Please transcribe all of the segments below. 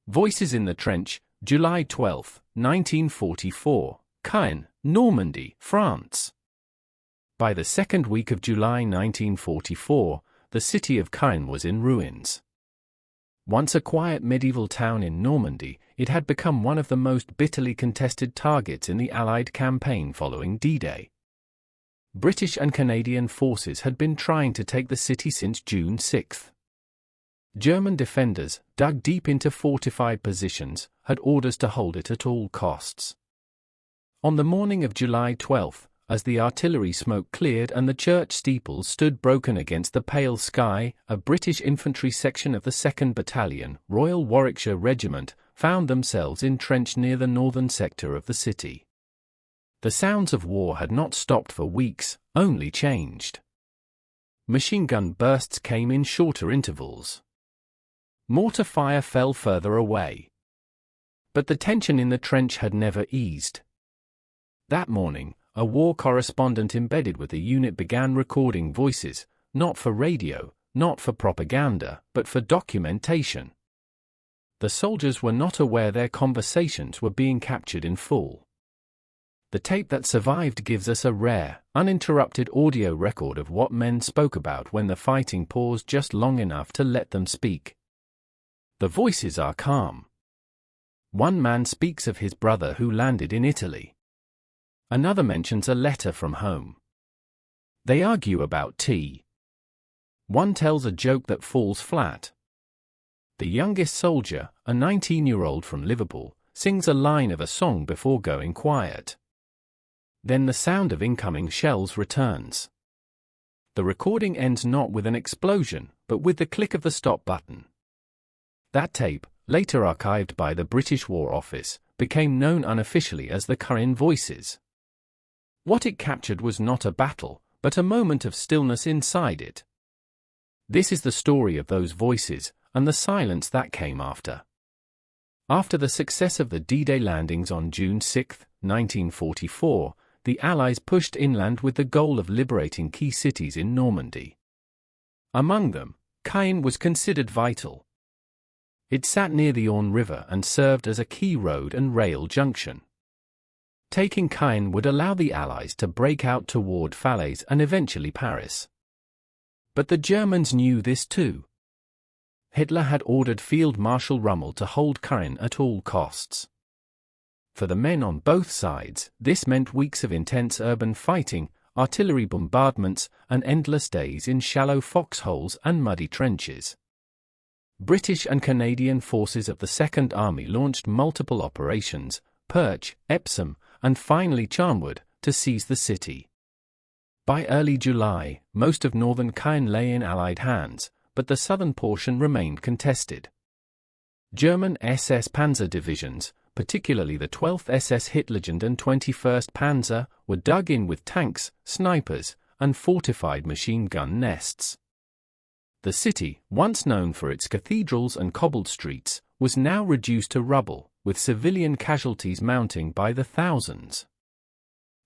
Voices in the Trench, July 12, 1944, Caen, Normandy, France. By the second week of July 1944, the city of Caen was in ruins. Once a quiet medieval town in Normandy, it had become one of the most bitterly contested targets in the Allied campaign following D-Day. British and Canadian forces had been trying to take the city since June 6. German defenders, dug deep into fortified positions, had orders to hold it at all costs. On the morning of July 12, as the artillery smoke cleared and the church steeples stood broken against the pale sky, a British infantry section of the 2nd Battalion, Royal Warwickshire Regiment, found themselves entrenched near the northern sector of the city. The sounds of war had not stopped for weeks, only changed. Machine gun bursts came in shorter intervals. Mortar fire fell further away. But the tension in the trench had never eased. That morning, a war correspondent embedded with the unit began recording voices, not for radio, not for propaganda, but for documentation. The soldiers were not aware their conversations were being captured in full. The tape that survived gives us a rare, uninterrupted audio record of what men spoke about when the fighting paused just long enough to let them speak. The voices are calm. One man speaks of his brother who landed in Italy. Another mentions a letter from home. They argue about tea. One tells a joke that falls flat. The youngest soldier, a 19-year-old from Liverpool, sings a line of a song before going quiet. Then the sound of incoming shells returns. The recording ends not with an explosion, but with the click of the stop button. That tape, later archived by the British War Office, became known unofficially as the Caen Voices. What it captured was not a battle, but a moment of stillness inside it. This is the story of those voices, and the silence that came after. After the success of the D-Day landings on June 6, 1944, the Allies pushed inland with the goal of liberating key cities in Normandy. Among them, Caen was considered vital. It sat near the Orne River and served as a key road and rail junction. Taking Caen would allow the Allies to break out toward Falaise and eventually Paris. But the Germans knew this too. Hitler had ordered Field Marshal Rommel to hold Caen at all costs. For the men on both sides, this meant weeks of intense urban fighting, artillery bombardments, and endless days in shallow foxholes and muddy trenches. British and Canadian forces of the Second Army launched multiple operations, Perch, Epsom, and finally Charnwood, to seize the city. By early July, most of northern Caen lay in Allied hands, but the southern portion remained contested. German SS Panzer divisions, particularly the 12th SS Hitlerjugend and 21st Panzer, were dug in with tanks, snipers, and fortified machine gun nests. The city, once known for its cathedrals and cobbled streets, was now reduced to rubble, with civilian casualties mounting by the thousands.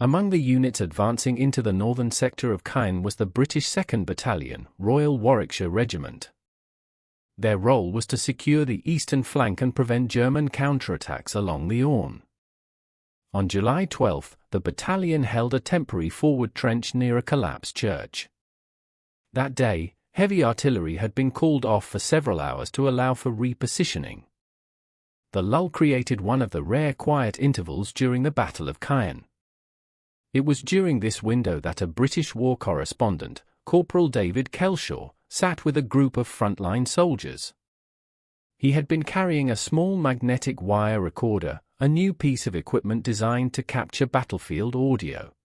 Among the units advancing into the northern sector of Caen was the British 2nd Battalion, Royal Warwickshire Regiment. Their role was to secure the eastern flank and prevent German counterattacks along the Orne. On July 12, the battalion held a temporary forward trench near a collapsed church. That day, heavy artillery had been called off for several hours to allow for repositioning. The lull created one of the rare quiet intervals during the Battle of Caen. It was during this window that a British war correspondent, Corporal David Kelshaw, sat with a group of frontline soldiers. He had been carrying a small magnetic wire recorder, a new piece of equipment designed to capture battlefield audio.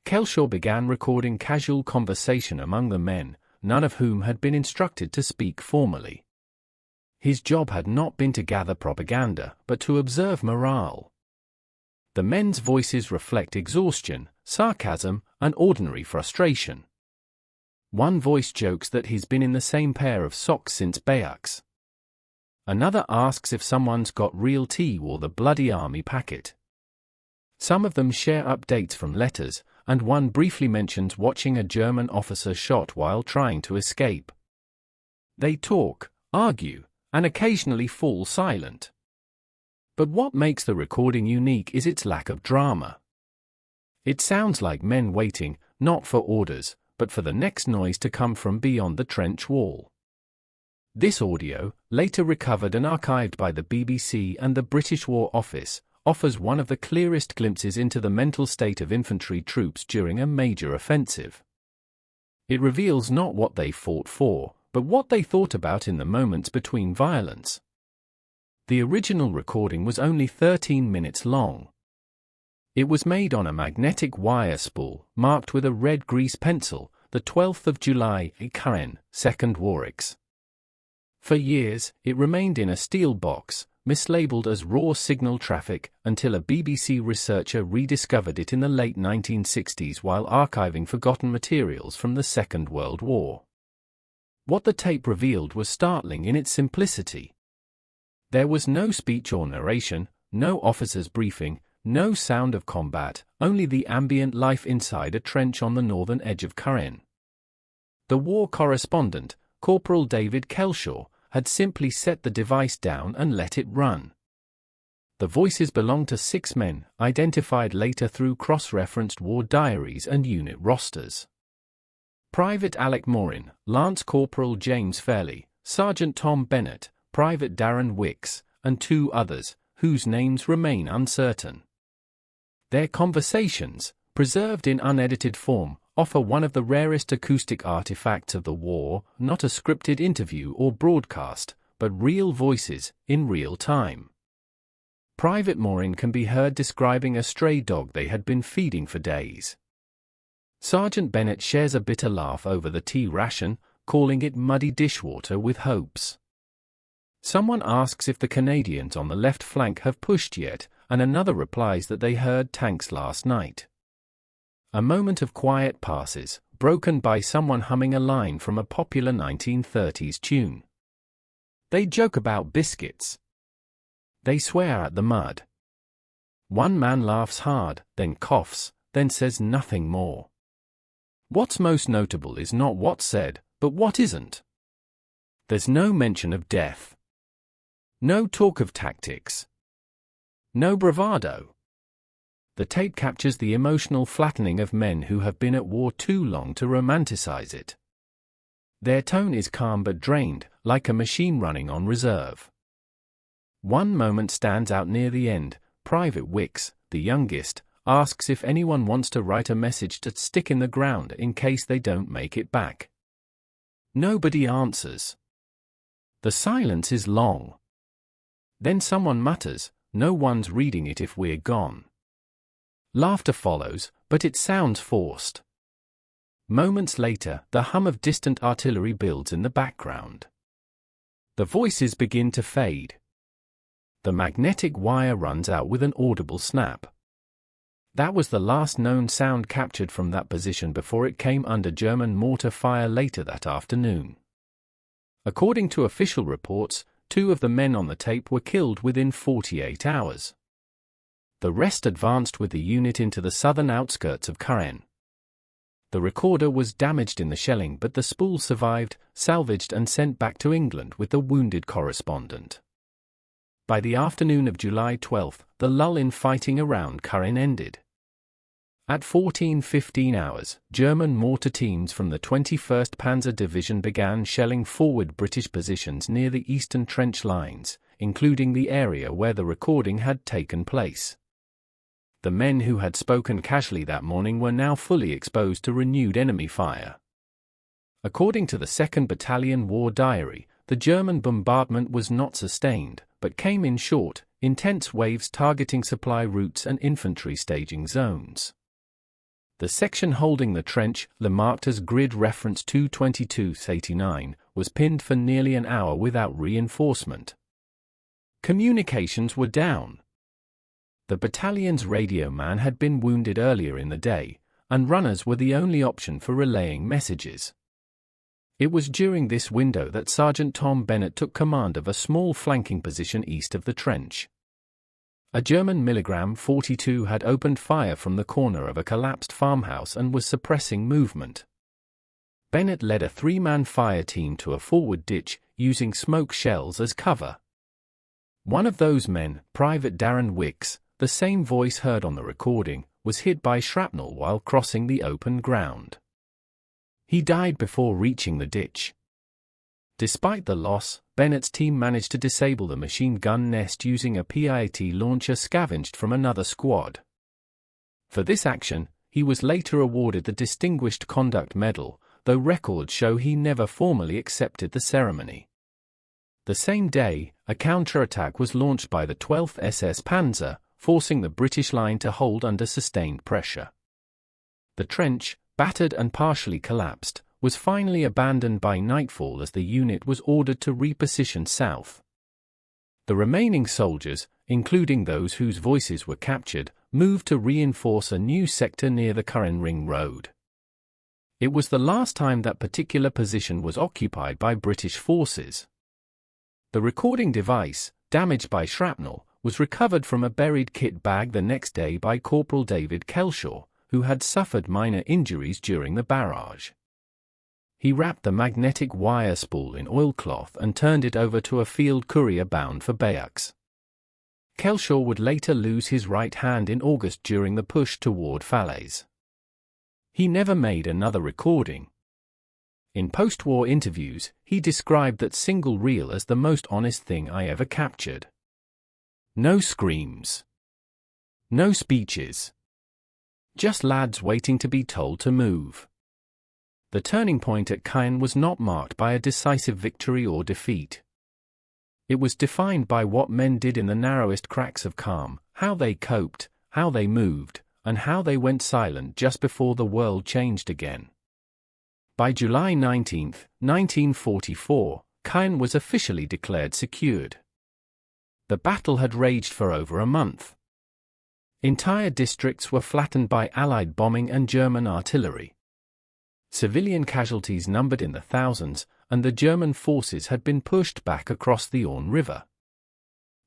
Kelshaw began recording casual conversation among the men, none of whom had been instructed to speak formally. His job had not been to gather propaganda, but to observe morale. The men's voices reflect exhaustion, sarcasm, and ordinary frustration. One voice jokes that he's been in the same pair of socks since Bayeux. Another asks if someone's got real tea or the bloody army packet. Some of them share updates from letters, and one briefly mentions watching a German officer shot while trying to escape. They talk, argue, and occasionally fall silent. But what makes the recording unique is its lack of drama. It sounds like men waiting, not for orders, but for the next noise to come from beyond the trench wall. This audio, later recovered and archived by the BBC and the British War Office, offers one of the clearest glimpses into the mental state of infantry troops during a major offensive. It reveals not what they fought for, but what they thought about in the moments between violence. The original recording was only 13 minutes long. It was made on a magnetic wire spool, marked with a red grease pencil, the 12th of July, Caen, 2nd Warwicks. For years, it remained in a steel box, mislabeled as raw signal traffic, until a BBC researcher rediscovered it in the late 1960s while archiving forgotten materials from the Second World War. What the tape revealed was startling in its simplicity. There was no speech or narration, no officer's briefing, no sound of combat, only the ambient life inside a trench on the northern edge of Caen. The war correspondent, Corporal David Kelshaw, had simply set the device down and let it run. The voices belonged to 6 men, identified later through cross-referenced war diaries and unit rosters. Private Alec Morin, Lance Corporal James Fairley, Sergeant Tom Bennett, Private Darren Wicks, and 2 others, whose names remain uncertain. Their conversations, preserved in unedited form, offer one of the rarest acoustic artifacts of the war, not a scripted interview or broadcast, but real voices, in real time. Private Morin can be heard describing a stray dog they had been feeding for days. Sergeant Bennett shares a bitter laugh over the tea ration, calling it muddy dishwater with hopes. Someone asks if the Canadians on the left flank have pushed yet, and another replies that they heard tanks last night. A moment of quiet passes, broken by someone humming a line from a popular 1930s tune. They joke about biscuits. They swear at the mud. One man laughs hard, then coughs, then says nothing more. What's most notable is not what's said, but what isn't. There's no mention of death. No talk of tactics. No bravado. The tape captures the emotional flattening of men who have been at war too long to romanticize it. Their tone is calm but drained, like a machine running on reserve. One moment stands out near the end. Private Wicks, the youngest, asks if anyone wants to write a message to stick in the ground in case they don't make it back. Nobody answers. The silence is long. Then someone mutters, "No one's reading it if we're gone." Laughter follows, but it sounds forced. Moments later, the hum of distant artillery builds in the background. The voices begin to fade. The magnetic wire runs out with an audible snap. That was the last known sound captured from that position before it came under German mortar fire later that afternoon. According to official reports, 2 of the men on the tape were killed within 48 hours. The rest advanced with the unit into the southern outskirts of Caen. The recorder was damaged in the shelling, but the spool survived, salvaged and sent back to England with the wounded correspondent. By the afternoon of July 12, the lull in fighting around Caen ended. At 14:15 hours, German mortar teams from the 21st Panzer Division began shelling forward British positions near the eastern trench lines, including the area where the recording had taken place. The men who had spoken casually that morning were now fully exposed to renewed enemy fire. According to the 2nd Battalion War Diary, the German bombardment was not sustained, but came in short, intense waves targeting supply routes and infantry staging zones. The section holding the trench, marked as grid reference 222-89, was pinned for nearly an hour without reinforcement. Communications were down. The battalion's radio man had been wounded earlier in the day, and runners were the only option for relaying messages. It was during this window that Sergeant Tom Bennett took command of a small flanking position east of the trench. A German milligram 42 had opened fire from the corner of a collapsed farmhouse and was suppressing movement. Bennett led a 3-man fire team to a forward ditch, using smoke shells as cover. One of those men, Private Darren Wicks, the same voice heard on the recording, was hit by shrapnel while crossing the open ground. He died before reaching the ditch. Despite the loss, Bennett's team managed to disable the machine gun nest using a PIAT launcher scavenged from another squad. For this action, he was later awarded the Distinguished Conduct Medal, though records show he never formally accepted the ceremony. The same day, a counterattack was launched by the 12th SS Panzer, forcing the British line to hold under sustained pressure. The trench, battered and partially collapsed, was finally abandoned by nightfall as the unit was ordered to reposition south. The remaining soldiers, including those whose voices were captured, moved to reinforce a new sector near the Caen Ring Road. It was the last time that particular position was occupied by British forces. The recording device, damaged by shrapnel, was recovered from a buried kit bag the next day by Corporal David Kelshaw, who had suffered minor injuries during the barrage. He wrapped the magnetic wire spool in oilcloth and turned it over to a field courier bound for Bayeux. Kelshaw would later lose his right hand in August during the push toward Falaise. He never made another recording. In post-war interviews, he described that single reel as the most honest thing I ever captured. No screams. No speeches. Just lads waiting to be told to move. The turning point at Caen was not marked by a decisive victory or defeat. It was defined by what men did in the narrowest cracks of calm, how they coped, how they moved, and how they went silent just before the world changed again. By July 19, 1944, Caen was officially declared secured. The battle had raged for over a month. Entire districts were flattened by Allied bombing and German artillery. Civilian casualties numbered in the thousands, and the German forces had been pushed back across the Orne River.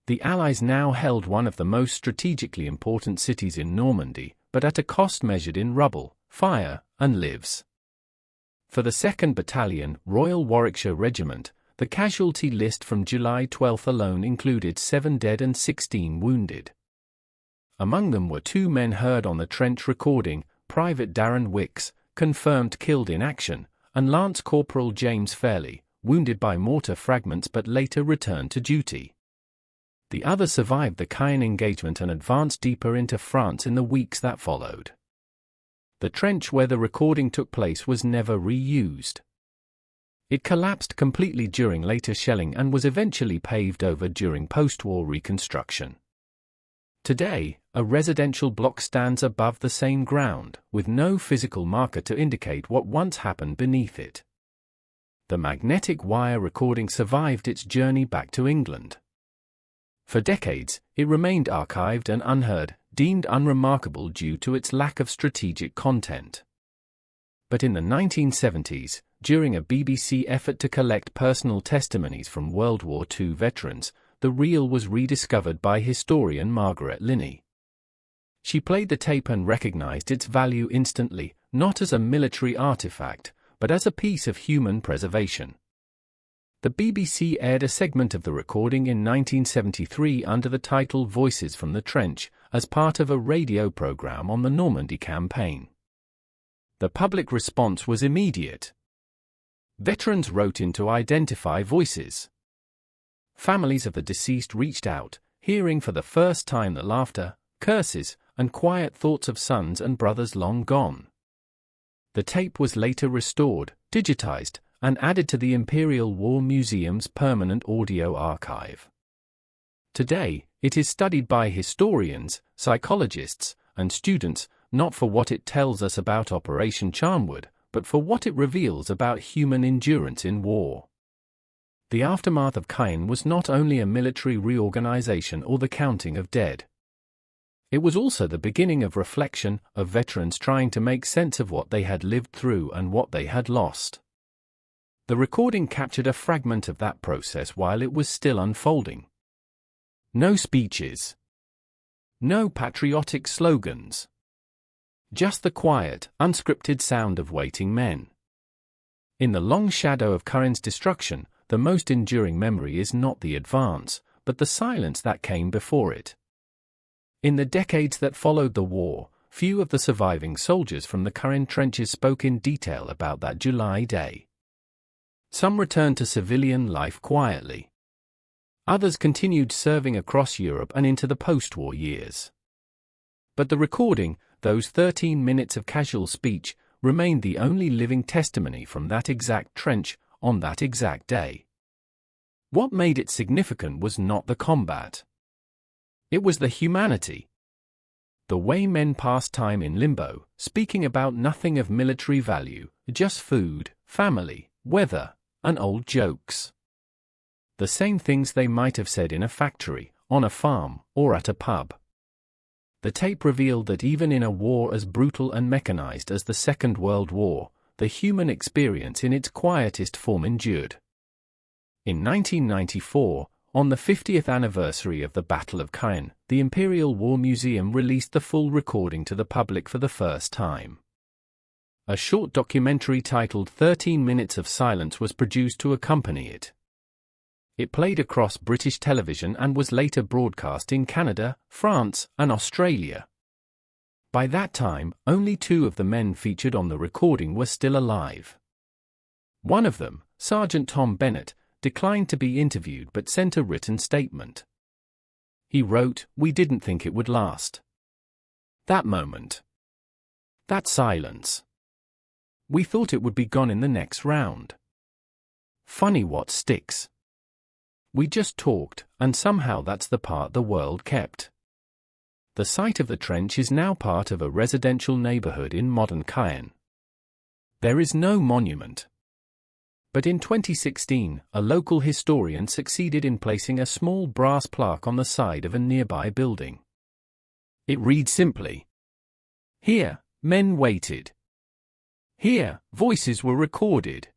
The Allies now held one of the most strategically important cities in Normandy, but at a cost measured in rubble, fire, and lives. For the 2nd Battalion, Royal Warwickshire Regiment, the casualty list from July 12 alone included 7 dead and 16 wounded. Among them were 2 men heard on the trench recording, Private Darren Wicks, confirmed killed in action, and Lance Corporal James Fairley, wounded by mortar fragments but later returned to duty. The other survived the Caen engagement and advanced deeper into France in the weeks that followed. The trench where the recording took place was never reused. It collapsed completely during later shelling and was eventually paved over during post-war reconstruction. Today, a residential block stands above the same ground, with no physical marker to indicate what once happened beneath it. The magnetic wire recording survived its journey back to England. For decades, it remained archived and unheard, deemed unremarkable due to its lack of strategic content. But in the 1970s, during a BBC effort to collect personal testimonies from World War II veterans, the reel was rediscovered by historian Margaret Linney. She played the tape and recognized its value instantly, not as a military artifact, but as a piece of human preservation. The BBC aired a segment of the recording in 1973 under the title Voices from the Trench, as part of a radio program on the Normandy Campaign. The public response was immediate. Veterans wrote in to identify voices. Families of the deceased reached out, hearing for the first time the laughter, curses, and quiet thoughts of sons and brothers long gone. The tape was later restored, digitized, and added to the Imperial War Museum's permanent audio archive. Today, it is studied by historians, psychologists, and students, not for what it tells us about Operation Charnwood, but for what it reveals about human endurance in war. The aftermath of Caen was not only a military reorganization or the counting of dead. It was also the beginning of reflection, of veterans trying to make sense of what they had lived through and what they had lost. The recording captured a fragment of that process while it was still unfolding. No speeches. No patriotic slogans. Just the quiet, unscripted sound of waiting men. In the long shadow of Caen's destruction, the most enduring memory is not the advance, but the silence that came before it. In the decades that followed the war, few of the surviving soldiers from the Caen trenches spoke in detail about that July day. Some returned to civilian life quietly. Others continued serving across Europe and into the post-war years. But the recording, those 13 minutes of casual speech, remained the only living testimony from that exact trench, on that exact day. What made it significant was not the combat. It was the humanity. The way men passed time in limbo, speaking about nothing of military value, just food, family, weather, and old jokes. The same things they might have said in a factory, on a farm, or at a pub. The tape revealed that even in a war as brutal and mechanized as the Second World War, the human experience in its quietest form endured. In 1994, on the 50th anniversary of the Battle of Caen, the Imperial War Museum released the full recording to the public for the first time. A short documentary titled 13 Minutes of Silence was produced to accompany it. It played across British television and was later broadcast in Canada, France, and Australia. By that time, only 2 of the men featured on the recording were still alive. One of them, Sergeant Tom Bennett, declined to be interviewed but sent a written statement. He wrote, "We didn't think it would last. That moment. That silence. We thought it would be gone in the next round. Funny what sticks. We just talked, and somehow that's the part the world kept." The site of the trench is now part of a residential neighborhood in modern Caen. There is no monument. But in 2016, a local historian succeeded in placing a small brass plaque on the side of a nearby building. It reads simply, "Here, men waited. Here, voices were recorded.